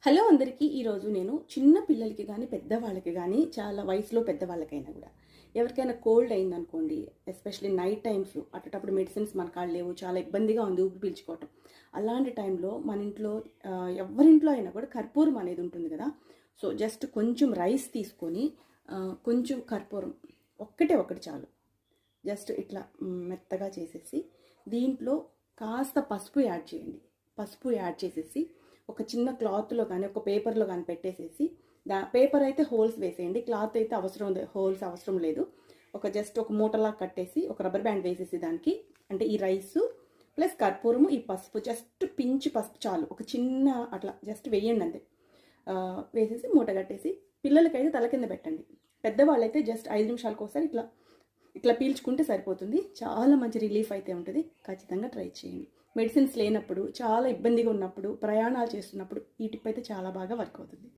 Hello అందరికీ ఈరోజు నేను చిన్న పిల్లలకి కానీ పెద్దవాళ్ళకి కానీ చాలా వయసులో పెద్దవాళ్ళకైనా కూడా ఎవరికైనా కోల్డ్ అయిందనుకోండి, ఎస్పెషల్లీ నైట్ టైమ్స్ అట్టేటప్పుడు మెడిసిన్స్ మన కాళ్ళు లేవు, చాలా ఇబ్బందిగా ఉంది ఊపిరి పీల్చుకోవటం. అలాంటి టైంలో మన ఇంట్లో ఎవరింట్లో అయినా కూడా కర్పూరం అనేది ఉంటుంది కదా. సో జస్ట్ కొంచెం రైస్ తీసుకొని కొంచెం కర్పూరం ఒకటి చాలు, జస్ట్ ఇట్లా మెత్తగా చేసేసి దీంట్లో కాస్త పసుపు యాడ్ చేయండి. పసుపు యాడ్ చేసేసి ఒక చిన్న క్లాత్లో కానీ ఒక పేపర్లో కానీ పెట్టేసేసి, పేపర్ అయితే హోల్స్ వేసేయండి, క్లాత్ అయితే హోల్స్ అవసరం లేదు. జస్ట్ ఒక మూటలా కట్టేసి ఒక రబ్బర్ బ్యాండ్ వేసేసి దానికి, అంటే ఈ రైసు ప్లస్ కర్పూరము ఈ పసుపు, జస్ట్ పించి పసుపు చాలు, ఒక చిన్న అట్లా జస్ట్ వేయండి అంతే. వేసేసి మూట కట్టేసి పిల్లలకైతే తల కింద పెట్టండి. పెద్దవాళ్ళైతే జస్ట్ 5 నిమిషాలకు ఒకసారి ఇట్లా ఇట్లా పీల్చుకుంటే సరిపోతుంది. చాలా మంచి రిలీఫ్ అయితే ఉంటుంది. ఖచ్చితంగా ట్రై చేయండి. మెడిసిన్స్ లేనప్పుడు, చాలా ఇబ్బందిగా ఉన్నప్పుడు, ప్రయాణాలు చేస్తున్నప్పుడు ఈ టిప్ అయితే చాలా బాగా వర్క్ అవుతుంది.